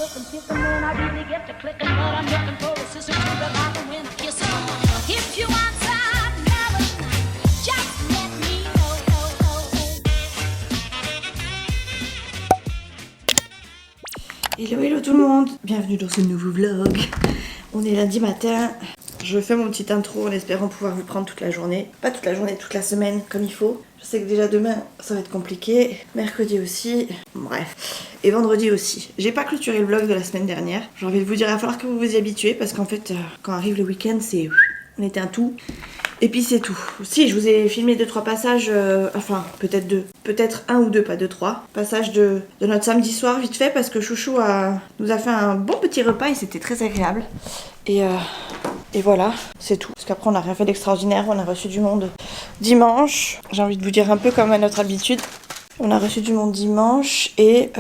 looking, kissing when I really get to clicking, but I'm looking for a sister to the light when I kiss her. If you want some melon, just let me know. Hello tout le monde, bienvenue dans ce nouveau vlog. On est lundi matin, je fais mon petit intro en espérant pouvoir vous prendre toute la journée. Pas toute la journée, toute la semaine comme il faut. Je sais que déjà demain ça va être compliqué, mercredi aussi, bref. Et vendredi aussi. J'ai pas clôturé le vlog de la semaine dernière. J'ai envie de vous dire, il va falloir que vous vous y habituez parce qu'en fait quand arrive le week-end c'est... On était un tout. Et puis c'est tout. Si, je vous ai filmé 2-3 passages, enfin peut-être 2, peut-être 1 ou 2, pas 2-3 passages de notre samedi soir vite fait parce que Chouchou nous a fait un bon petit repas et c'était très agréable. Et voilà, c'est tout. Parce qu'après on n'a rien fait d'extraordinaire, on a reçu du monde dimanche. J'ai envie de vous dire un peu comme à notre habitude. On a reçu du monde dimanche et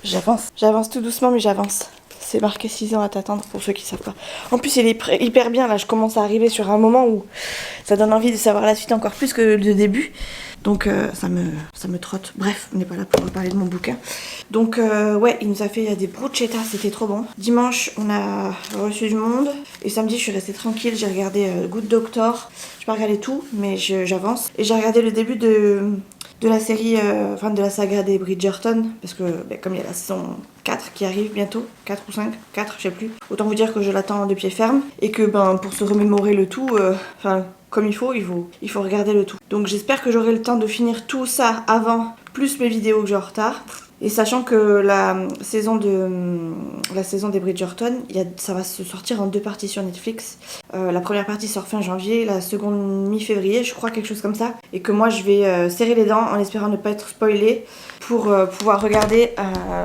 j'avance tout doucement mais j'avance. C'est marqué 6 ans à t'attendre pour ceux qui savent pas. En plus il est hyper bien là, je commence à arriver sur un moment où ça donne envie de savoir la suite encore plus que le début. Donc ça me trotte. Bref, on n'est pas là pour parler de mon bouquin. Donc ouais, il nous a fait des bruschettas, c'était trop bon. Dimanche on a reçu du monde et samedi je suis restée tranquille, j'ai regardé Good Doctor. Je vais pas regarder tout mais j'avance. Et j'ai regardé le début de la série, enfin de la saga des Bridgerton, parce que comme il y a la saison 4 qui arrive bientôt, 4 ou 5, 4 je sais plus, autant vous dire que je l'attends de pied ferme, et que pour se remémorer le tout, comme il faut regarder le tout. Donc j'espère que j'aurai le temps de finir tout ça avant, plus mes vidéos que j'ai en retard. Et sachant que la saison des Bridgerton, ça va se sortir en 2 parties sur Netflix. La première partie sort fin janvier, la seconde mi-février, je crois, quelque chose comme ça. Et que moi je vais serrer les dents en espérant ne pas être spoilée pour pouvoir regarder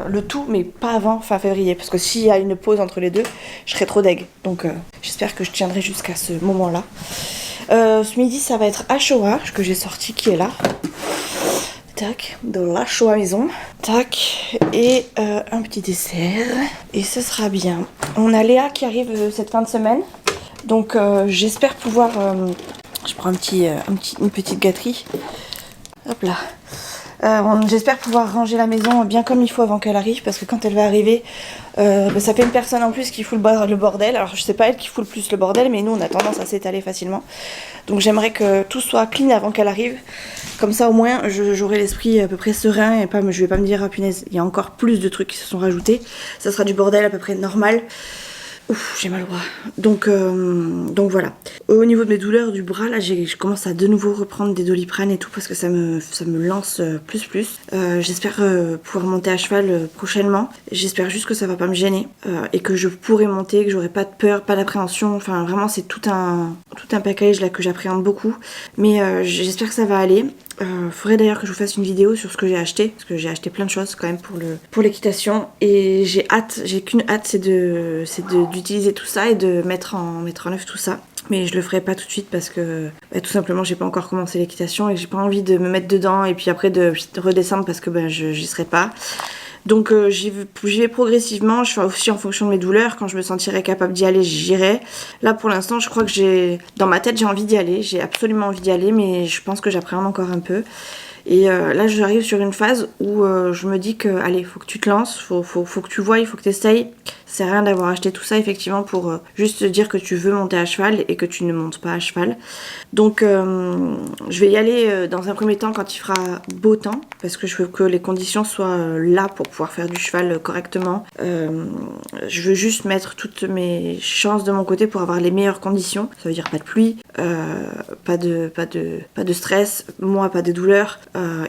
le tout, mais pas avant fin février. Parce que s'il y a une pause entre les deux, je serai trop deg. Donc j'espère que je tiendrai jusqu'à ce moment-là. Ce midi ça va être Ashoa, que j'ai sorti, qui est là. Tac, de la Shoa maison. Tac, et un petit dessert. Et ce sera bien. On a Léa qui arrive cette fin de semaine. Donc j'espère pouvoir... je prends une petite gâterie. Hop là. J'espère pouvoir ranger la maison bien comme il faut avant qu'elle arrive. Parce que quand elle va arriver, ça fait une personne en plus qui fout le bordel. Alors je sais pas elle qui fout le plus le bordel, mais nous on a tendance à s'étaler facilement. Donc j'aimerais que tout soit clean avant qu'elle arrive. Comme ça au moins j'aurai l'esprit à peu près serein et je vais pas me dire ah punaise, il y a encore plus de trucs qui se sont rajoutés. Ça sera du bordel à peu près normal. Ouf, j'ai mal au bras. Donc voilà. Au niveau de mes douleurs du bras, là, je commence à de nouveau reprendre des Doliprane et tout parce que ça me lance plus. J'espère pouvoir monter à cheval prochainement. J'espère juste que ça va pas me gêner et que je pourrai monter, que j'aurai pas de peur, pas d'appréhension. Enfin, vraiment, c'est tout un package là que j'appréhende beaucoup. Mais j'espère que ça va aller. Faudrait d'ailleurs que je vous fasse une vidéo sur ce que j'ai acheté parce que j'ai acheté plein de choses quand même pour l'équitation et j'ai qu'une hâte, c'est d'utiliser tout ça et de mettre en œuvre tout ça. Mais je le ferai pas tout de suite parce que tout simplement j'ai pas encore commencé l'équitation et que j'ai pas envie de me mettre dedans et puis après de redescendre parce que j'y serai pas. Donc j'y vais progressivement, je fais aussi en fonction de mes douleurs, quand je me sentirai capable d'y aller, j'irai. Là pour l'instant je crois que dans ma tête j'ai envie d'y aller, j'ai absolument envie d'y aller mais je pense que j'appréhende encore un peu. Et là j'arrive sur une phase où je me dis que allez, faut que tu te lances, faut que tu vois, il faut que tu essayes. Ça sert à rien d'avoir acheté tout ça effectivement pour juste te dire que tu veux monter à cheval et que tu ne montes pas à cheval. Donc je vais y aller dans un premier temps quand il fera beau temps parce que je veux que les conditions soient là pour pouvoir faire du cheval correctement. Je veux juste mettre toutes mes chances de mon côté pour avoir les meilleures conditions. Ça veut dire pas de pluie, pas de stress, moi pas de douleur.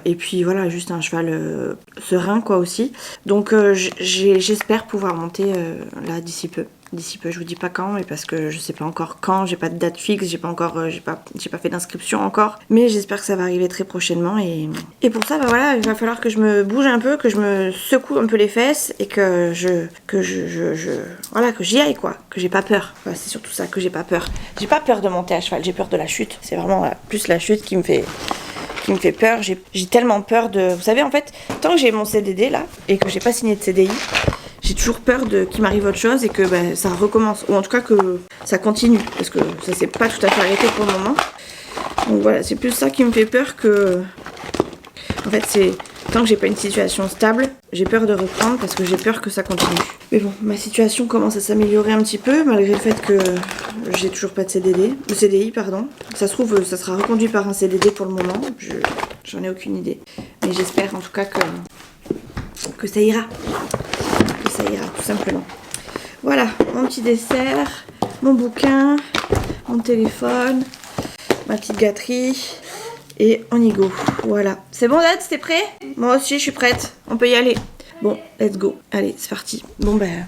Et puis voilà, juste un cheval serein quoi aussi. Donc j'espère pouvoir monter là d'ici peu. Je vous dis pas quand, mais parce que je sais pas encore quand, j'ai pas de date fixe, j'ai pas fait d'inscription encore, mais j'espère que ça va arriver très prochainement et pour ça voilà, il va falloir que je me bouge un peu, que je me secoue un peu les fesses et que j'y aille quoi, que j'ai pas peur. Voilà, c'est surtout ça, que j'ai pas peur. J'ai pas peur de monter à cheval, j'ai peur de la chute. C'est vraiment plus la chute qui me fait peur. J'ai tellement peur de... Vous savez en fait, tant que j'ai mon CDD là et que j'ai pas signé de CDI, j'ai toujours peur qu'il m'arrive autre chose et que ça recommence. Ou en tout cas que ça continue. Parce que ça s'est pas tout à fait arrêté pour le moment. Donc voilà, c'est plus ça qui me fait peur que... En fait, Tant que j'ai pas une situation stable, j'ai peur de reprendre parce que j'ai peur que ça continue. Mais bon, ma situation commence à s'améliorer un petit peu malgré le fait que j'ai toujours pas de CDI pardon. Ça se trouve, ça sera reconduit par un CDD pour le moment. J'en ai aucune idée. Mais j'espère en tout cas que ça ira. Que ça ira, tout simplement. Voilà, mon petit dessert, mon bouquin, mon téléphone, ma petite gâterie. Et on y go. Voilà. C'est bon, Dad, t'es prêt? Moi aussi, je suis prête. On peut y aller. Bon, let's go. Allez, c'est parti. Bon, ben,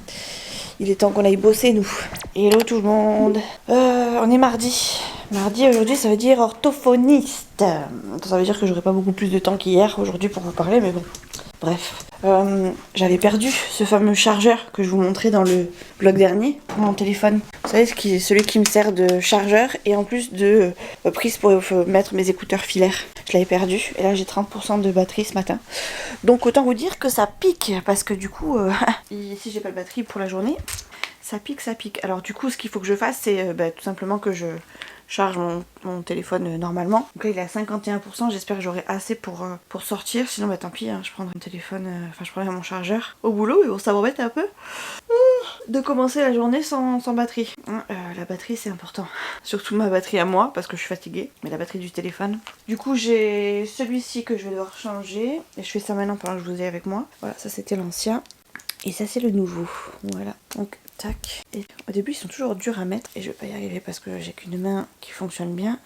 il est temps qu'on aille bosser, nous. Hello, tout le monde. On est mardi. Mardi, aujourd'hui, ça veut dire orthophoniste. Ça veut dire que j'aurai pas beaucoup plus de temps qu'hier aujourd'hui pour vous parler, mais bon. Bref. J'avais perdu ce fameux chargeur que je vous montrais dans le vlog dernier pour mon téléphone. Vous savez, celui qui me sert de chargeur et en plus de prise pour mettre mes écouteurs filaires. Je l'avais perdu et là j'ai 30% de batterie ce matin. Donc autant vous dire que ça pique parce que du coup, si j'ai pas de batterie pour la journée, ça pique. Alors du coup, ce qu'il faut que je fasse, c'est tout simplement que je charge mon téléphone normalement. Donc là il est à 51%, j'espère que j'aurai assez pour sortir, sinon tant pis, hein, je prendrai mon téléphone, je prendrai mon chargeur au boulot, et bon ça m'embête un peu de commencer la journée sans batterie. La batterie c'est important, surtout ma batterie à moi parce que je suis fatiguée, mais la batterie du téléphone. Du coup j'ai celui-ci que je vais devoir changer, et je fais ça maintenant pendant que je vous ai avec moi. Voilà, ça c'était l'ancien. Et ça c'est le nouveau, voilà. Donc tac. Et au début ils sont toujours durs à mettre et je vais pas y arriver parce que j'ai qu'une main qui fonctionne bien.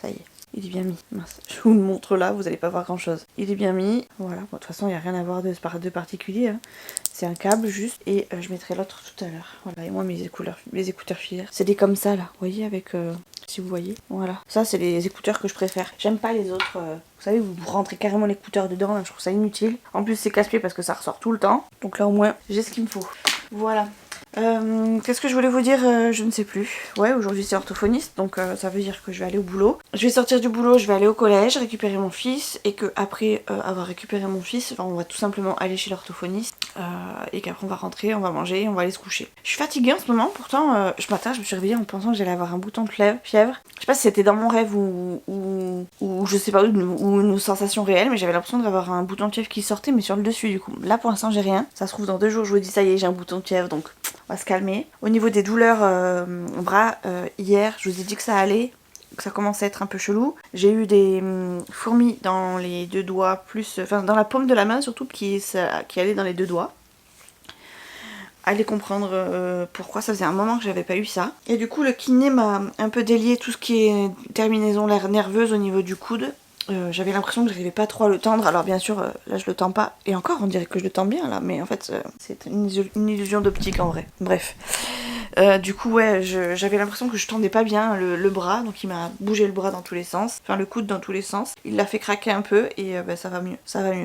Ça y est, il est bien mis. Mince, je vous le montre là, vous allez pas voir grand chose. Il est bien mis, voilà. Bon, de toute façon il n'y a rien à voir de particulier. Hein. C'est un câble juste et je mettrai l'autre tout à l'heure. Voilà, et moi mes écouteurs filaires. C'est des comme ça là, vous voyez avec... si vous voyez, voilà. Ça c'est les écouteurs que je préfère. J'aime pas les autres... Vous savez, vous rentrez carrément l'écouteur dedans, là, je trouve ça inutile. En plus c'est casse-pied parce que ça ressort tout le temps. Donc là au moins j'ai ce qu'il me faut. Voilà. Qu'est-ce que je voulais vous dire, je ne sais plus. Ouais, aujourd'hui c'est orthophoniste, donc ça veut dire que je vais aller au boulot. Je vais sortir du boulot, je vais aller au collège, récupérer mon fils, et que après avoir récupéré mon fils, on va tout simplement aller chez l'orthophoniste, et qu'après on va rentrer, on va manger, on va aller se coucher. Je suis fatiguée en ce moment, pourtant ce matin je me suis réveillée en pensant que j'allais avoir un bouton de fièvre. Je sais pas si c'était dans mon rêve ou je sais pas où, ou une sensation réelle, mais j'avais l'impression d'avoir un bouton de fièvre qui sortait, mais sur le dessus du coup. Là pour l'instant j'ai rien. Ça se trouve dans 2 jours je vous dis ça y est, j'ai un bouton de fièvre, donc on va se calmer. Au niveau des douleurs au bras, hier je vous ai dit que ça allait, que ça commençait à être un peu chelou. J'ai eu des fourmis dans les 2 doigts, enfin dans la paume de la main surtout, qui allaient dans les 2 doigts. Allez comprendre pourquoi, ça faisait un moment que j'avais pas eu ça. Et du coup le kiné m'a un peu délié tout ce qui est terminaison nerveuse au niveau du coude. J'avais l'impression que j'arrivais pas trop à le tendre. Alors bien sûr là je le tends pas, et encore on dirait que je le tends bien là, mais en fait c'est une illusion d'optique en vrai. Bref, du coup ouais, j'avais l'impression que je tendais pas bien le bras, donc il m'a bougé le bras dans tous les sens, enfin le coude dans tous les sens, il l'a fait craquer un peu et ça va mieux,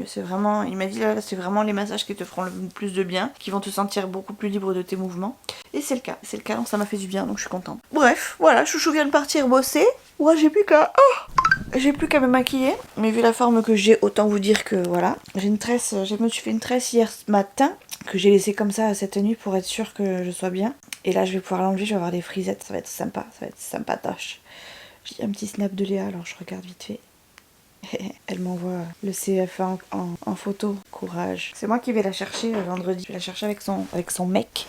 c'est vraiment, il m'a dit là c'est vraiment les massages qui te feront le plus de bien, qui vont te sentir beaucoup plus libre de tes mouvements, et c'est le cas, donc ça m'a fait du bien, donc je suis contente. Bref, voilà, chouchou vient de partir bosser, moi j'ai plus qu'à me maquiller, mais vu la forme que j'ai, autant vous dire que voilà, j'ai une tresse, je me suis fait une tresse hier matin, que j'ai laissé comme ça cette nuit pour être sûre que je sois bien. Et là je vais pouvoir l'enlever, je vais avoir des frisettes, ça va être sympatoche. J'ai un petit snap de Léa, alors je regarde vite fait. Elle m'envoie le CF1 en photo, courage. C'est moi qui vais la chercher vendredi, je vais la chercher avec son mec.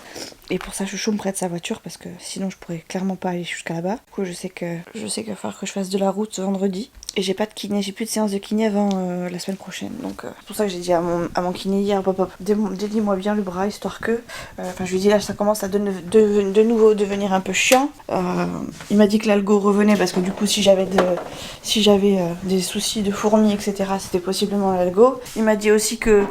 Et pour ça Chouchou me prête sa voiture parce que sinon je pourrais clairement pas aller jusqu'à là-bas. Du coup je sais qu'il va falloir que je fasse de la route ce vendredi. Et j'ai pas de kiné, j'ai plus de séance de kiné avant la semaine prochaine. Donc c'est pour ça que j'ai dit à mon kiné hier, délie-moi bien le bras histoire que... Enfin je lui ai dit là ça commence à de nouveau devenir un peu chiant. Il m'a dit que l'algo revenait parce que du coup si j'avais des soucis de fourmis etc, c'était possiblement l'algo. Il m'a dit aussi que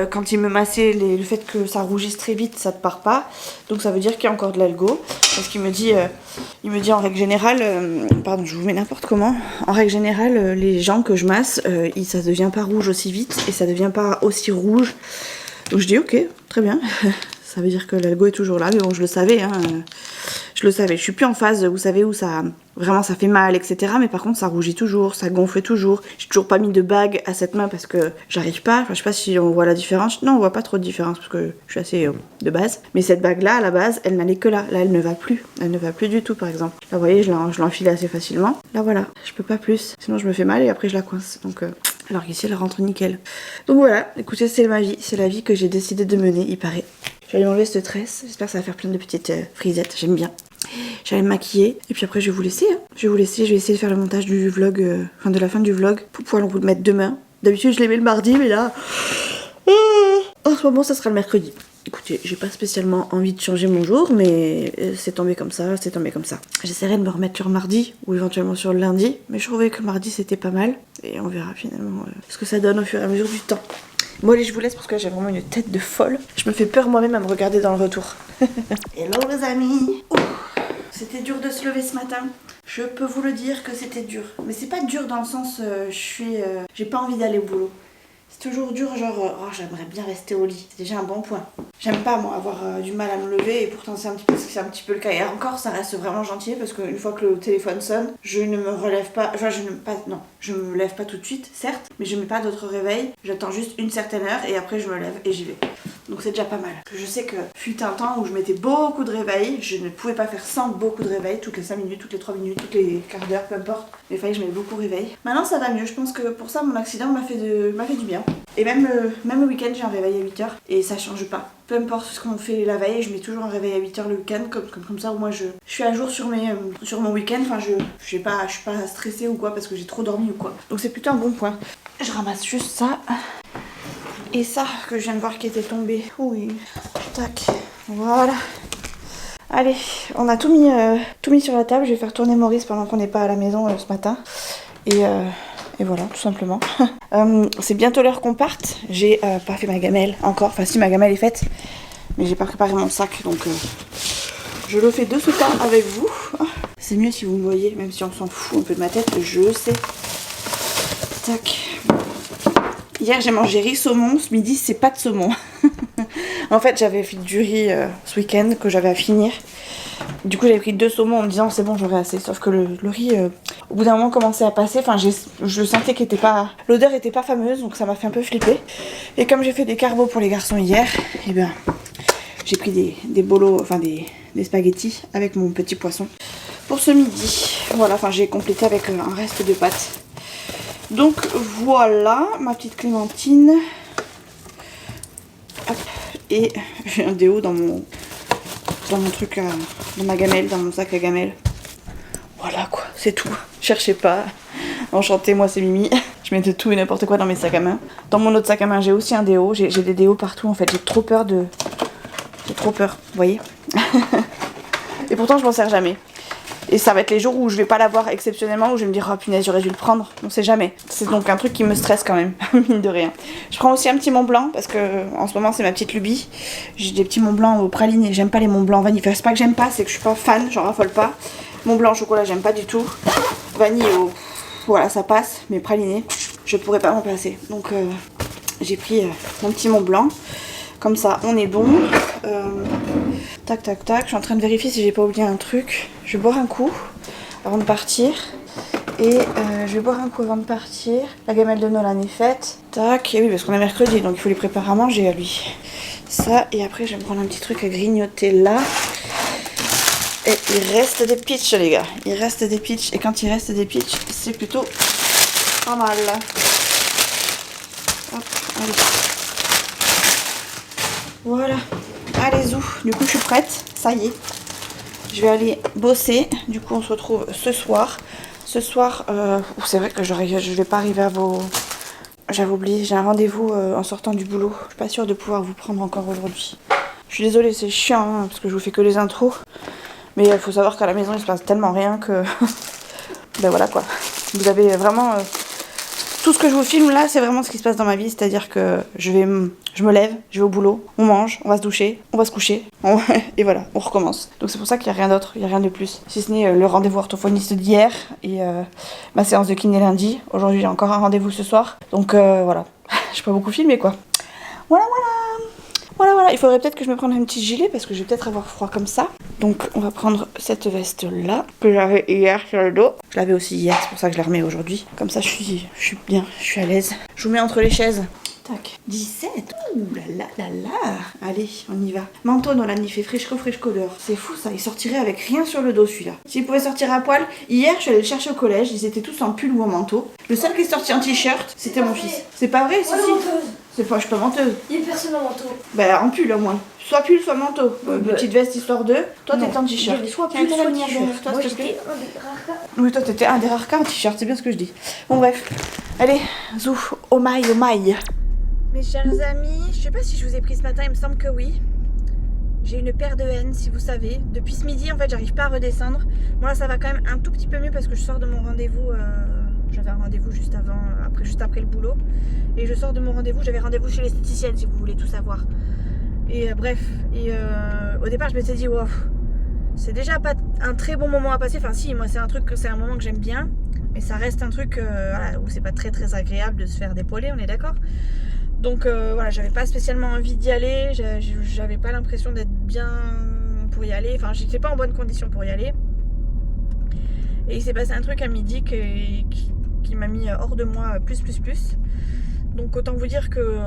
quand il me massait, le fait que ça rougisse très vite ça ne part pas. Donc ça veut dire qu'il y a encore de l'algo. Parce qu'il me dit en règle générale, pardon je vous mets n'importe comment, en règle générale les gens que je masse, ça devient pas rouge aussi vite et ça devient pas aussi rouge. Donc je dis ok, très bien. Ça veut dire que l'algo est toujours là, mais bon je le savais, hein. Je le savais, je suis plus en phase, vous savez, où ça fait mal, etc. Mais par contre ça rougit toujours, ça gonfle toujours. J'ai toujours pas mis de bague à cette main parce que j'arrive pas. Enfin je sais pas si on voit la différence. Non on voit pas trop de différence parce que je suis assez de base. Mais cette bague là à la base elle n'allait que là. Là elle ne va plus. Elle ne va plus du tout par exemple. Là vous voyez je l'enfile assez facilement. Là voilà, je peux pas plus. Sinon je me fais mal et après je la coince. Donc Alors qu'ici elle rentre nickel. Donc voilà, écoutez, c'est ma vie, c'est la vie que j'ai décidé de mener, il paraît. Je vais aller m'enlever cette tresse, j'espère que ça va faire plein de petites frisettes, j'aime bien. Je vais aller me maquiller et puis après je vais vous laisser. Hein. Je vais essayer de faire le montage du vlog, de la fin du vlog pour pouvoir vous le mettre demain. D'habitude je les mets le mardi mais là... en ce moment ça sera le mercredi. Écoutez, j'ai pas spécialement envie de changer mon jour, mais c'est tombé comme ça, c'est tombé comme ça. J'essaierai de me remettre sur mardi, ou éventuellement sur le lundi, mais je trouvais que le mardi c'était pas mal, et on verra finalement ce que ça donne au fur et à mesure du temps. Bon allez, je vous laisse parce que j'ai vraiment une tête de folle. Je me fais peur moi-même à me regarder dans le retour. Hello les amis. C'était dur de se lever ce matin. Je peux vous le dire que c'était dur. Mais c'est pas dur dans le sens, j'ai pas envie d'aller au boulot. C'est toujours dur, genre, oh, j'aimerais bien rester au lit. C'est déjà un bon point. J'aime pas, moi, avoir du mal à me lever et pourtant c'est un petit peu le cas. Et encore, ça reste vraiment gentil parce qu'une fois que le téléphone sonne, je ne me relève pas. Enfin, je me lève pas tout de suite, certes, mais je mets pas d'autre réveil. J'attends juste une certaine heure et après je me lève et j'y vais. Donc c'est déjà pas mal. Je sais que fut un temps où je mettais beaucoup de réveils, je ne pouvais pas faire sans beaucoup de réveils, toutes les 5 minutes, toutes les 3 minutes, toutes les quarts d'heure, peu importe. Mais il fallait que je mette beaucoup de réveils. Maintenant ça va mieux, je pense que pour ça mon accident m'a fait du bien. Et même le week-end j'ai un réveil à 8h et ça change pas. Peu importe ce qu'on fait la veille, je mets toujours un réveil à 8h le week-end, comme ça au moins je suis à jour sur mon week-end, enfin je suis pas stressée ou quoi parce que j'ai trop dormi ou quoi. Donc c'est plutôt un bon point. Je ramasse juste ça. Et ça, que je viens de voir qui était tombé. Oui. Tac. Voilà. Allez, on a tout mis sur la table. Je vais faire tourner Maurice pendant qu'on n'est pas à la maison ce matin. Et voilà, tout simplement. C'est bientôt l'heure qu'on parte. J'ai pas fait ma gamelle encore. Enfin si, ma gamelle est faite. Mais j'ai pas préparé mon sac. Donc je le fais de ce pas avec vous. C'est mieux si vous me voyez, même si on s'en fout un peu de ma tête. Je sais. Tac. Hier j'ai mangé riz saumon, ce midi c'est pas de saumon. En fait j'avais fait du riz ce week-end que j'avais à finir. Du coup j'avais pris 2 saumons en me disant c'est bon j'aurai assez. Sauf que le riz au bout d'un moment commençait à passer. Enfin je sentais qu'il était pas... L'odeur était pas fameuse donc ça m'a fait un peu flipper. Et comme j'ai fait des carbos pour les garçons hier, et ben j'ai pris des bolos, enfin des spaghettis avec mon petit poisson pour ce midi. Voilà, enfin j'ai complété avec un reste de pâtes. Donc voilà ma petite clémentine. Hop. Et j'ai un déo dans mon truc dans ma gamelle, dans mon sac à gamelle. Voilà quoi, c'est tout. Cherchez pas. Enchantée, moi c'est Mimi. Je mets de tout et n'importe quoi dans mes sacs à main. Dans mon autre sac à main j'ai aussi un déo. J'ai des déos partout en fait. J'ai trop peur, vous voyez. Et pourtant je m'en sers jamais. Et ça va être les jours où je vais pas l'avoir exceptionnellement, où je vais me dire oh punaise j'aurais dû le prendre, on sait jamais. C'est donc un truc qui me stresse quand même, mine de rien. Je prends aussi un petit Mont Blanc parce que en ce moment c'est ma petite lubie. J'ai des petits Mont Blanc au praliné, j'aime pas les Mont Blanc vanille. Enfin, c'est pas que j'aime pas, c'est que je suis pas fan, j'en raffole pas. Mont Blanc au chocolat j'aime pas du tout. Vanille voilà ça passe, mais praliné je pourrais pas m'en passer. Donc j'ai pris mon petit Mont Blanc. Comme ça on est bon. Tac tac tac, je suis en train de vérifier si j'ai pas oublié un truc. Je vais boire un coup avant de partir. Et je vais boire un coup avant de partir. La gamelle de Nolan est faite. Tac, et oui parce qu'on est mercredi donc il faut les préparer à manger à lui. Ça, et après je vais me prendre un petit truc à grignoter là. Et il reste des pitchs les gars. Il reste des pitchs et quand il reste des pitchs c'est plutôt pas mal. Hop, allez. Voilà. Allez zou, du coup je suis prête, ça y est. Je vais aller bosser, du coup on se retrouve ce soir. Ce soir, c'est vrai que je vais pas arriver à vos... J'avais oublié, j'ai un rendez-vous en sortant du boulot. Je suis pas sûre de pouvoir vous prendre encore aujourd'hui. Je suis désolée, c'est chiant hein, parce que je vous fais que les intros. Mais il faut savoir qu'à la maison il se passe tellement rien que... ben voilà quoi. Vous avez vraiment... Tout ce que je vous filme là, c'est vraiment ce qui se passe dans ma vie. C'est-à-dire que je me lève, je vais au boulot, on mange, on va se doucher, on va se coucher. Et voilà, on recommence. Donc c'est pour ça qu'il n'y a rien d'autre, il n'y a rien de plus. Si ce n'est le rendez-vous orthophoniste d'hier et ma séance de kiné lundi. Aujourd'hui j'ai encore un rendez-vous ce soir. Donc voilà, je peux pas beaucoup filmer quoi. Voilà. Voilà, il faudrait peut-être que je me prenne un petit gilet parce que je vais peut-être avoir froid comme ça. Donc on va prendre cette veste là que j'avais hier sur le dos. Je l'avais aussi hier, c'est pour ça que je la remets aujourd'hui. Comme ça je suis bien, je suis à l'aise. Je vous mets entre les chaises Tac. 17. Ouh là là là là. Allez, on y va. Manteau, Nolan, il fait fraîche dehors. C'est fou ça, il sortirait avec rien sur le dos celui-là. S'il pouvait sortir à poil, hier je suis allée le chercher au collège, ils étaient tous en pull ou en manteau. Le seul qui est sorti en t-shirt, c'était mon fils. C'est pas vrai, si, si. C'est pas, je suis pas menteuse. Il y a personne en manteau. Bah en pull au moins. Soit pull, soit manteau. Petite veste histoire de. Toi t'étais en Il y t-shirt. avait soit Tiens, pull, t'as soit la lumière t-shirt. derrière toi, Moi s'il te plaît. j'étais un des rares cas. Oui, toi t'étais un des rares cas en t-shirt, c'est bien ce que je dis. Bon bref. Allez, zou, oh my, oh my. Mes chers amis, je sais pas si je vous ai pris ce matin, il me semble que oui. J'ai une paire de haines, si vous savez. Depuis ce midi, en fait, j'arrive pas à redescendre. Moi, là, ça va quand même un tout petit peu mieux parce que je sors de mon rendez-vous. J'avais un rendez-vous juste après le boulot. Et je sors de mon rendez-vous. J'avais rendez-vous chez l'esthéticienne, si vous voulez tout savoir. Et bref. Et au départ, je m'étais dit, wow, c'est déjà pas un très bon moment à passer. Enfin, si, moi, c'est un moment que j'aime bien. Mais ça reste un truc voilà, où c'est pas très très agréable de se faire dépauler, on est d'accord ? Donc voilà, j'avais pas spécialement envie d'y aller, j'avais pas l'impression d'être bien pour y aller, enfin j'étais pas en bonne condition pour y aller. Et il s'est passé un truc à midi qui m'a mis hors de moi plus. Donc autant vous dire que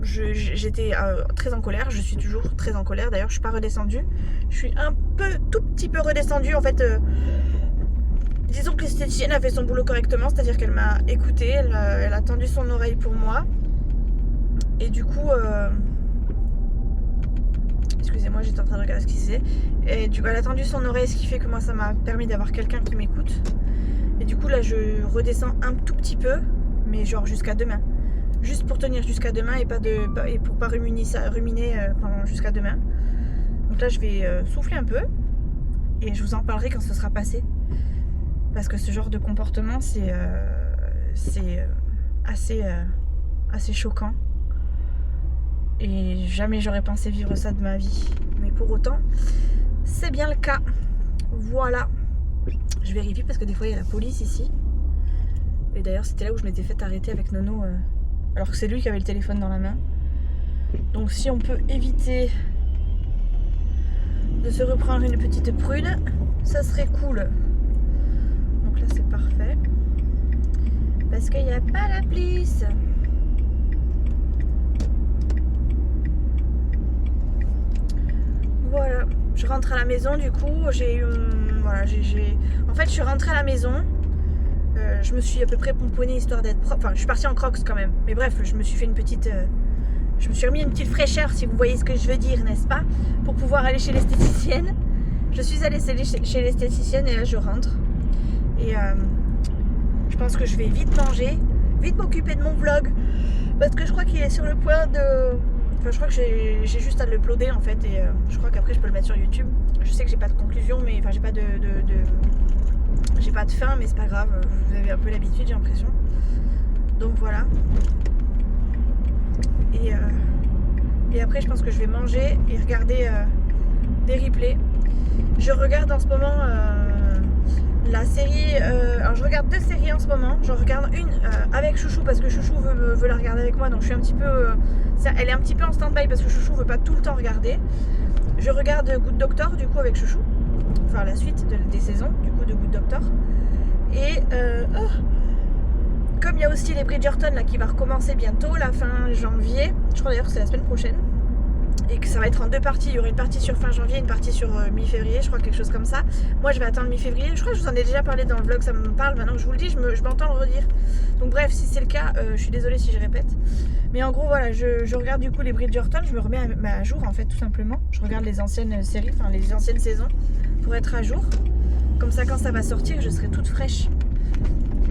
j'étais très en colère, je suis toujours très en colère, d'ailleurs je suis pas redescendue. Je suis tout petit peu redescendue en fait. Disons que l'esthéticienne a fait son boulot correctement, c'est-à-dire qu'elle m'a écoutée, elle a tendu son oreille pour moi. Et du coup, excusez-moi, j'étais en train de regarder ce qui se faisait. Et du coup, elle a tendu son oreille, ce qui fait que moi, ça m'a permis d'avoir quelqu'un qui m'écoute. Et du coup, là, je redescends un tout petit peu, mais genre jusqu'à demain. Juste pour tenir jusqu'à demain et pour pas ruminer jusqu'à demain. Donc là, je vais souffler un peu et je vous en parlerai quand ce sera passé. Parce que ce genre de comportement, c'est assez choquant. Et jamais j'aurais pensé vivre ça de ma vie. Mais pour autant, c'est bien le cas. Voilà. Je vérifie parce que des fois, il y a la police ici. Et d'ailleurs, c'était là où je m'étais fait arrêter avec Nono. Alors que c'est lui qui avait le téléphone dans la main. Donc si on peut éviter de se reprendre une petite prude, ça serait cool. Donc là c'est parfait. Parce qu'il n'y a pas la police. Voilà. Je rentre à la maison du coup. En fait je suis rentrée à la maison. Je me suis à peu près pomponnée histoire d'être propre. Enfin je suis partie en crocs quand même. Mais bref, je me suis fait je me suis remis une petite fraîcheur, si vous voyez ce que je veux dire, n'est-ce pas, pour pouvoir aller chez l'esthéticienne. Je suis allée chez l'esthéticienne et là je rentre. Et je pense que je vais vite manger, vite m'occuper de mon vlog. Parce que je crois qu'il est sur le point de... Enfin je crois que j'ai juste à l'uploader en fait. Et je crois qu'après je peux le mettre sur YouTube. Je sais que j'ai pas de conclusion, mais enfin j'ai pas j'ai pas de fin, mais c'est pas grave. Vous avez un peu l'habitude, j'ai l'impression. Donc voilà. Et après je pense que je vais manger et regarder des replays. Je regarde en ce moment la série, alors je regarde 2 séries en ce moment. J'en regarde une avec Chouchou parce que Chouchou veut la regarder avec moi, donc je suis un petit peu elle est un petit peu en stand-by parce que Chouchou veut pas tout le temps regarder. Je regarde Good Doctor du coup avec Chouchou, enfin la suite des saisons du coup de Good Doctor. Et comme il y a aussi les Bridgerton là qui va recommencer bientôt, la fin janvier, je crois d'ailleurs que c'est la semaine prochaine, et que ça va être en 2 parties, il y aura une partie sur fin janvier, une partie sur mi-février, je crois quelque chose comme ça. Moi je vais attendre mi-février, je crois que je vous en ai déjà parlé dans le vlog, ça me parle, maintenant que je vous le dis, je m'entends le redire. Donc bref, si c'est le cas, je suis désolée si je répète. Mais en gros voilà, je regarde du coup les Bridgerton, je me remets à jour en fait tout simplement. Je regarde les anciennes séries, enfin les anciennes saisons pour être à jour. Comme ça quand ça va sortir, je serai toute fraîche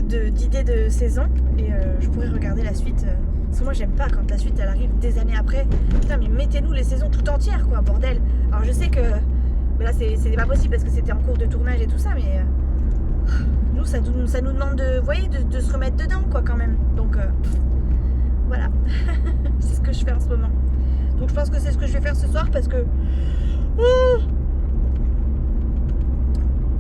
d'idées de saison et je pourrais regarder la suite. Parce que moi j'aime pas quand la suite elle arrive des années après. Putain mais mettez-nous les saisons tout entières quoi, bordel. Alors je sais que là c'est pas possible parce que c'était en cours de tournage et tout ça, mais nous ça nous demande de se remettre dedans quoi quand même. Donc voilà. C'est ce que je fais en ce moment. Donc je pense que c'est ce que je vais faire ce soir parce que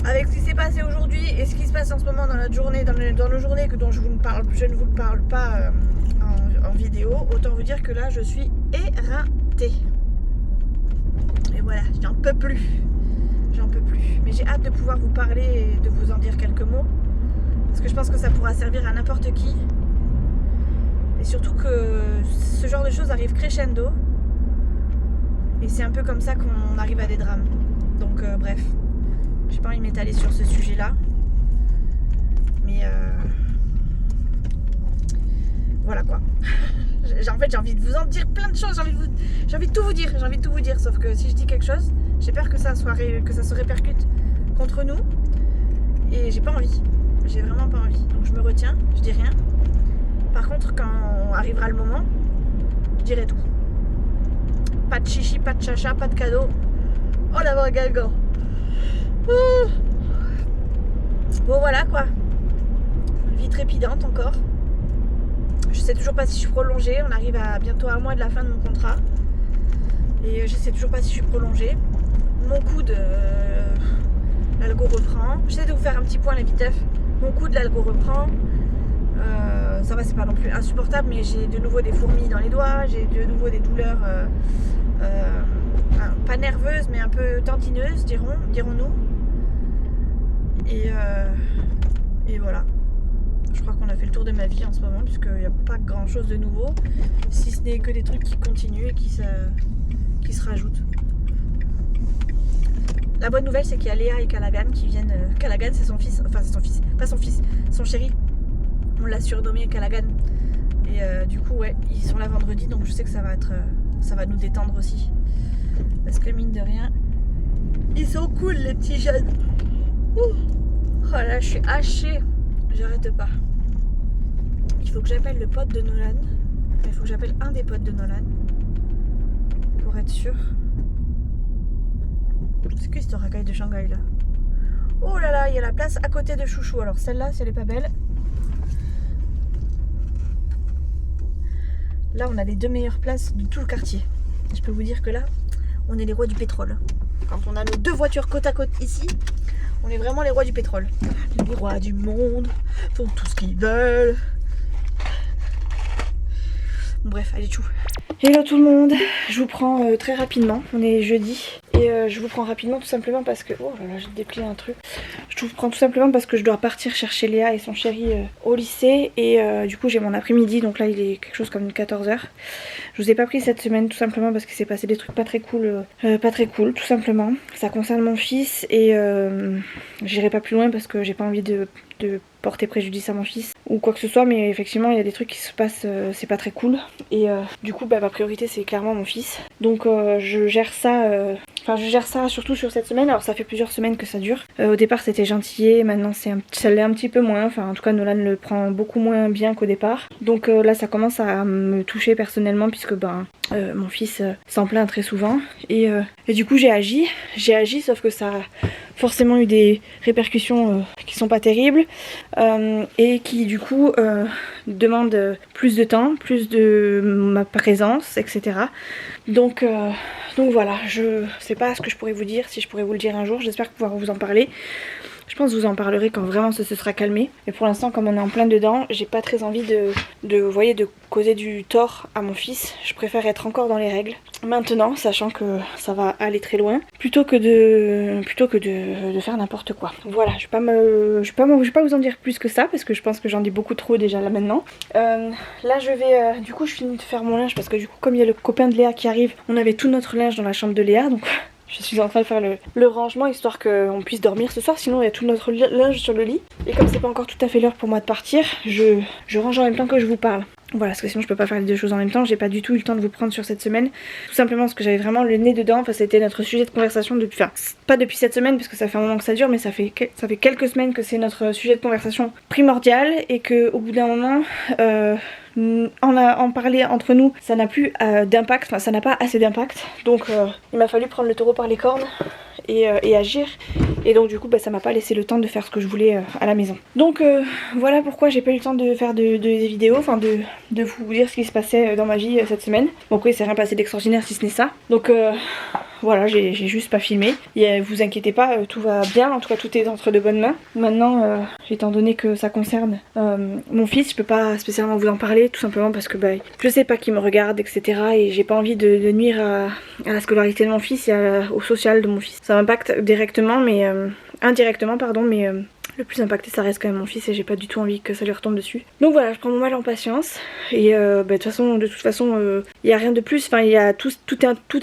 avec ce qui s'est passé aujourd'hui et ce qui se passe en ce moment dans notre journée, dans nos journées dont je ne vous parle pas en vidéo, autant vous dire que là je suis éreintée. Et voilà, j'en peux plus. Mais j'ai hâte de pouvoir vous parler et de vous en dire quelques mots. Parce que je pense que ça pourra servir à n'importe qui. Et surtout que ce genre de choses arrive crescendo. Et c'est un peu comme ça qu'on arrive à des drames. Donc bref, j'ai pas envie de m'étaler sur ce sujet-là. Mais voilà quoi. En fait j'ai envie de vous en dire plein de choses, j'ai envie de tout vous dire, sauf que si je dis quelque chose, j'ai peur que ça se répercute contre nous. Et j'ai pas envie, j'ai vraiment pas envie. Donc je me retiens, je dis rien. Par contre quand arrivera le moment, je dirai tout. Pas de chichi, pas de chacha, pas de cadeau. Oh la vraie galgo. Bon voilà quoi. Vie trépidante encore. Je sais toujours pas si je suis prolongée. On arrive à bientôt un mois de la fin de mon contrat. Et je sais toujours pas si je suis prolongée. Mon coude, l'algo reprend. J'essaie de vous faire un petit point les viteufs. Mon coude, l'algo reprend. Ça va, c'est pas non plus insupportable, mais j'ai de nouveau des fourmis dans les doigts. J'ai de nouveau des douleurs pas nerveuses, mais un peu tendineuses, dirons-nous. Et voilà. Je crois qu'on a fait le tour de ma vie en ce moment, puisqu'il n'y a pas grand chose de nouveau, si ce n'est que des trucs qui continuent et qui se rajoutent. La bonne nouvelle, c'est qu'il y a Léa et Callaghan qui viennent. Callaghan, c'est son fils, enfin c'est son fils, pas son fils, son chéri. On l'a surnommé Callaghan. Et du coup, ouais, ils sont là vendredi, donc je sais que ça va nous détendre aussi. Parce que mine de rien, ils sont cool les petits jeunes. Oh là, je suis hachée. J'arrête pas. Il faut que j'appelle le pote de Nolan. Il faut que j'appelle un des potes de Nolan. Pour être sûr. C'est que cette racaille de Shanghai là. Oh là là, il y a la place à côté de Chouchou. Alors celle-là, si elle est pas belle. Là, on a les 2 meilleures places de tout le quartier. Je peux vous dire que là, on est les rois du pétrole. Quand on a nos 2 voitures côte à côte ici, on est vraiment les rois du pétrole. Les rois du monde font tout ce qu'ils veulent. Bon, bref, allez, tchou. Hello tout le monde, je vous prends très rapidement, on est jeudi. Et je vous prends rapidement tout simplement parce que... Oh là là, j'ai déplié un truc. Je vous prends tout simplement parce que je dois partir chercher Léa et son chéri au lycée. Et du coup j'ai mon après-midi, donc là il est quelque chose comme 14h. Je vous ai pas pris cette semaine tout simplement parce qu'il s'est passé des trucs pas très cool tout simplement. Ça concerne mon fils et j'irai pas plus loin parce que j'ai pas envie de porter préjudice à mon fils ou quoi que ce soit, mais effectivement il y a des trucs qui se passent, c'est pas très cool. Et du coup ma priorité c'est clairement mon fils. Donc je gère ça... Enfin je gère ça surtout sur cette semaine, alors ça fait plusieurs semaines que ça dure. Au départ c'était gentillet, maintenant ça l'est un petit peu moins, enfin en tout cas Nolan le prend beaucoup moins bien qu'au départ. Donc là ça commence à me toucher personnellement puisque mon fils s'en plaint très souvent. Et du coup j'ai agi sauf que ça a forcément eu des répercussions qui sont pas terribles et qui du coup demandent plus de temps, plus de ma présence, etc. Donc voilà, je sais pas ce que je pourrais vous dire, si je pourrais vous le dire un jour, j'espère pouvoir vous en parler. Je pense que vous en parlerez quand vraiment ça se sera calmé. Mais pour l'instant, comme on est en plein dedans, j'ai pas très envie de causer du tort à mon fils. Je préfère être encore dans les règles maintenant, sachant que ça va aller très loin, plutôt que de faire n'importe quoi. Voilà, je vais pas vous en dire plus que ça parce que je pense que j'en dis beaucoup trop déjà là maintenant. Là je vais du coup je finis de faire mon linge parce que du coup comme il y a le copain de Léa qui arrive, on avait tout notre linge dans la chambre de Léa, donc je suis en train de faire le rangement histoire qu'on puisse dormir ce soir, sinon il y a tout notre linge sur le lit. Et comme c'est pas encore tout à fait l'heure pour moi de partir, je range en même temps que je vous parle. Voilà, parce que sinon je peux pas faire les 2 choses en même temps, j'ai pas du tout eu le temps de vous prendre sur cette semaine. Tout simplement parce que j'avais vraiment le nez dedans, enfin c'était notre sujet de conversation depuis, enfin pas depuis cette semaine parce que ça fait un moment que ça dure, mais ça fait quelques semaines que c'est notre sujet de conversation primordial et que au bout d'un moment... en parler entre nous, ça n'a plus d'impact, enfin ça n'a pas assez d'impact. Donc il m'a fallu prendre le taureau par les cornes et agir. Et donc du coup ça m'a pas laissé le temps de faire ce que je voulais à la maison. Donc voilà pourquoi j'ai pas eu le temps de faire des vidéos, enfin de vous dire ce qui se passait dans ma vie cette semaine. Bon après il s'est rien passé d'extraordinaire si ce n'est ça. Donc voilà, j'ai juste pas filmé. Et vous inquiétez pas, tout va bien, en tout cas tout est entre de bonnes mains. Maintenant, étant donné que ça concerne mon fils, je peux pas spécialement vous en parler, tout simplement parce que je sais pas qui me regarde, etc. Et j'ai pas envie de nuire à la scolarité de mon fils et au social de mon fils. Ça m'impacte directement, mais indirectement, pardon, mais Le plus impacté ça reste quand même mon fils et j'ai pas du tout envie que ça lui retombe dessus. Donc voilà, je prends mon mal en patience et de toute façon il y a rien de plus, enfin il y a tout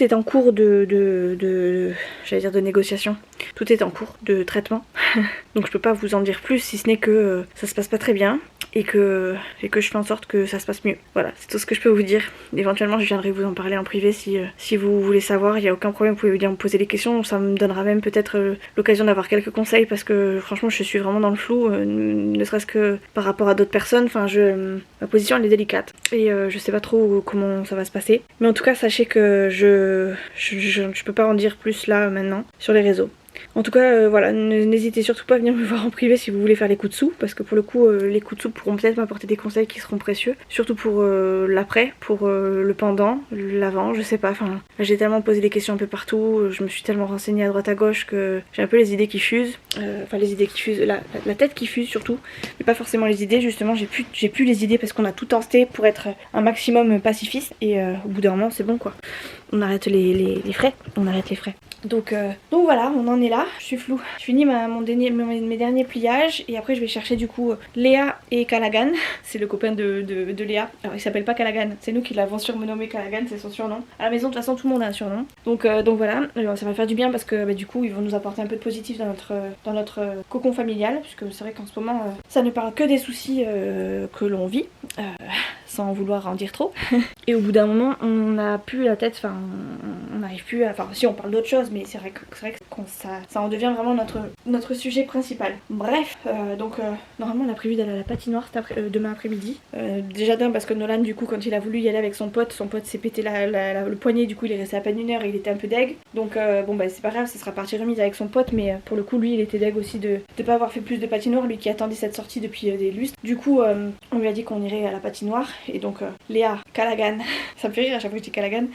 est en cours j'allais dire de négociation. Tout est en cours de traitement. Donc je peux pas vous en dire plus si ce n'est que ça se passe pas très bien et que je fais en sorte que ça se passe mieux. Voilà, c'est tout ce que je peux vous dire. Éventuellement je viendrai vous en parler en privé si vous voulez savoir, il n'y a aucun problème, vous pouvez venir me poser des questions, ça me donnera même peut-être l'occasion d'avoir quelques conseils parce que franchement je suis vraiment dans le flou, ne serait-ce que par rapport à d'autres personnes, enfin ma position elle est délicate et je sais pas trop comment ça va se passer. Mais en tout cas sachez que je peux pas en dire plus là maintenant sur les réseaux. En tout cas, voilà, n'hésitez surtout pas à venir me voir en privé si vous voulez faire les coups de sous, parce que pour le coup, les coups de sous pourront peut-être m'apporter des conseils qui seront précieux, surtout pour l'après, pour le pendant, l'avant, je sais pas, enfin, j'ai tellement posé des questions un peu partout, je me suis tellement renseignée à droite à gauche que j'ai un peu les idées qui fusent, les idées qui fusent, la tête qui fuse surtout, mais pas forcément les idées, justement, j'ai plus les idées parce qu'on a tout tenté pour être un maximum pacifiste, et au bout d'un moment, c'est bon quoi. On arrête les frais, on arrête les frais. Donc voilà, on en est là, je suis floue. Je finis mes derniers pliages et après je vais chercher du coup Léa et Callaghan. C'est le copain de Léa. Alors il s'appelle pas Callaghan, c'est nous qui l'avons surnommé Callaghan, c'est son surnom. À la maison de toute façon tout le monde a un surnom. Donc voilà, ça va faire du bien parce que du coup ils vont nous apporter un peu de positif dans notre cocon familial. Puisque c'est vrai qu'en ce moment ça ne parle que des soucis que l'on vit. Sans vouloir en dire trop. Et au bout d'un moment, on n'a plus la tête, enfin, on n'arrive plus à... Enfin, si, on parle d'autre chose, mais c'est vrai que ça en devient vraiment notre sujet principal. Bref, normalement, on a prévu d'aller à la patinoire demain après-midi. Déjà d'un, parce que Nolan, du coup, quand il a voulu y aller avec son pote s'est pété le poignet, du coup, il est resté à peine 1 heure et il était un peu deg. Donc, c'est pas grave, ça sera partie remise avec son pote, mais pour le coup, lui, il était deg aussi de pas avoir fait plus de patinoire, lui qui attendait cette sortie depuis des lustres. Du coup, on lui a dit qu'on irait à la patinoire. Et donc Léa, Callaghan, ça me fait rire à chaque fois que je dis Callaghan,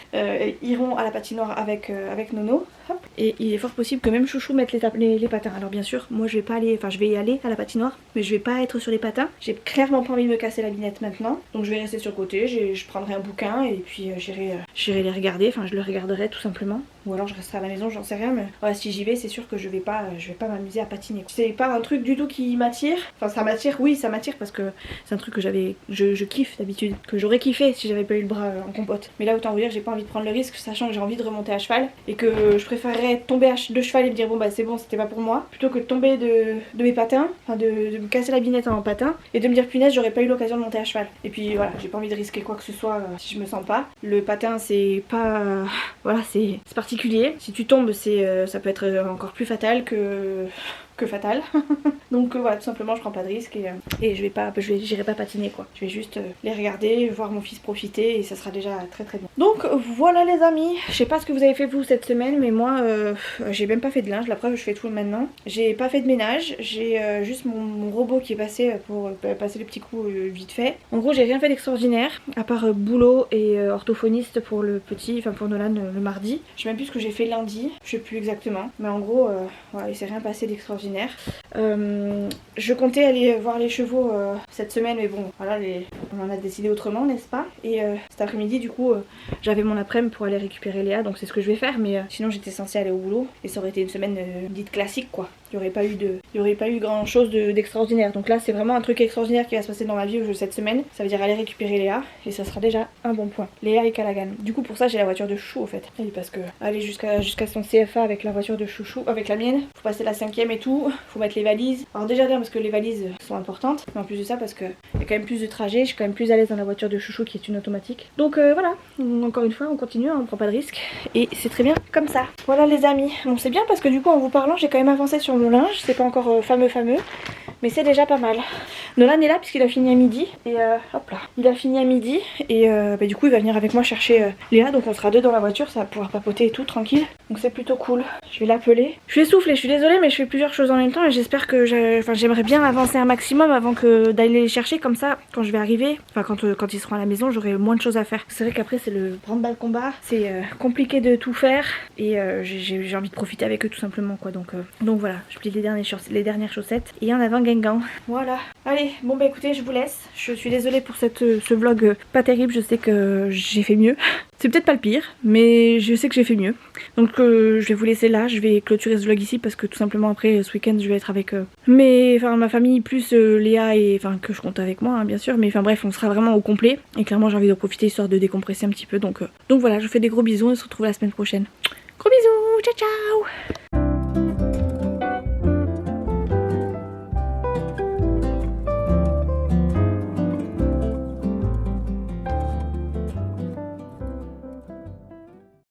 iront à la patinoire avec Nono. Hop. Et il est fort possible que même Chouchou mette les patins. Alors bien sûr, moi je vais y aller à la patinoire, mais je vais pas être sur les patins. J'ai clairement pas envie de me casser la binette maintenant. Donc je vais rester sur le côté, je prendrai un bouquin et puis j'irai les regarder, enfin je le regarderai tout simplement. Ou alors je resterai à la maison, j'en sais rien, mais voilà, si j'y vais, c'est sûr que je vais pas m'amuser à patiner. C'est pas un truc du tout qui m'attire. Enfin ça m'attire, oui ça m'attire parce que c'est un truc que je kiffe d'habitude, que j'aurais kiffé si j'avais pas eu le bras en compote. Mais là autant vous dire, j'ai pas envie de prendre le risque, sachant que j'ai envie de remonter à cheval et que je préférerais tomber de cheval et me dire bon bah c'est bon, c'était pas pour moi, plutôt que de tomber de mes patins, enfin de me casser la binette en patin et de me dire punaise j'aurais pas eu l'occasion de monter à cheval. Et puis voilà, j'ai pas envie de risquer quoi que ce soit si je me sens pas. Le patin c'est pas... voilà, c'est particulier. Si tu tombes ça peut être encore plus fatal que fatal. Donc voilà, tout simplement je prends pas de risque et j'irai pas patiner quoi. Je vais juste les regarder, voir mon fils profiter et ça sera déjà très très bien. Donc voilà les amis, je sais pas ce que vous avez fait vous cette semaine, mais moi j'ai même pas fait de linge, la preuve je fais tout maintenant. J'ai pas fait de ménage, j'ai juste mon robot qui est passé pour passer le petit coup vite fait. En gros j'ai rien fait d'extraordinaire, à part boulot et orthophoniste pour le petit, enfin pour Nolan le mardi. Je sais même plus ce que j'ai fait lundi, je sais plus exactement, mais en gros voilà, il s'est rien passé d'extraordinaire. Je comptais aller voir les chevaux cette semaine, mais bon, voilà, on en a décidé autrement, n'est-ce pas? Et cet après-midi, du coup, j'avais mon après-midi pour aller récupérer Léa, donc c'est ce que je vais faire, mais sinon j'étais censée aller au boulot, et ça aurait été une semaine dite classique, quoi. Il n'y aurait pas eu grand chose d'extraordinaire. Donc là, c'est vraiment un truc extraordinaire qui va se passer dans ma vie cette semaine. Ça veut dire aller récupérer Léa, et ça sera déjà un bon point. Léa et Callaghan. Du coup, pour ça, j'ai la voiture de Chouchou, au fait. Et parce que aller jusqu'à son CFA avec la voiture de Chouchou, avec la mienne, faut passer la 5e et tout, faut mettre les valises. Alors déjà parce que les valises sont importantes, mais en plus de ça, parce qu'il y a quand même plus de trajets, je suis quand même plus à l'aise dans la voiture de Chouchou qui est une automatique. Donc voilà, encore une fois, on continue, on prend pas de risque, et c'est très bien comme ça. Voilà les amis. Bon, c'est bien parce que du coup, en vous parlant, j'ai quand même avancé sur mon linge, c'est pas encore fameux, mais c'est déjà pas mal. Nolan est là puisqu'il a fini à midi, et hop là, il a fini à midi, et du coup il va venir avec moi chercher Léa, donc on sera deux dans la voiture, ça va pouvoir papoter et tout, tranquille, donc c'est plutôt cool. Je vais l'appeler. Je suis essoufflée, je suis désolée, mais je fais plusieurs choses en même temps, et j'espère que j'aimerais bien avancer un maximum avant que d'aller les chercher, comme ça, quand je vais arriver, enfin quand ils seront à la maison, j'aurai moins de choses à faire. C'est vrai qu'après c'est le branle-bas combat, c'est compliqué de tout faire, et j'ai envie de profiter avec eux tout simplement, quoi, donc voilà, je plie les dernières chaussettes, et en avant gang guingamp. Voilà. Allez, bon bah écoutez, je vous laisse. Je suis désolée pour ce vlog pas terrible, je sais que j'ai fait mieux. C'est peut-être pas le pire, mais je sais que j'ai fait mieux. Donc je vais vous laisser là, je vais clôturer ce vlog ici parce que tout simplement après ce week-end je vais être avec ma famille plus Léa et enfin que je compte avec moi hein, bien sûr, mais enfin bref on sera vraiment au complet et clairement j'ai envie de profiter histoire de décompresser un petit peu donc voilà, je vous fais des gros bisous et on se retrouve la semaine prochaine. Gros bisous, ciao ciao.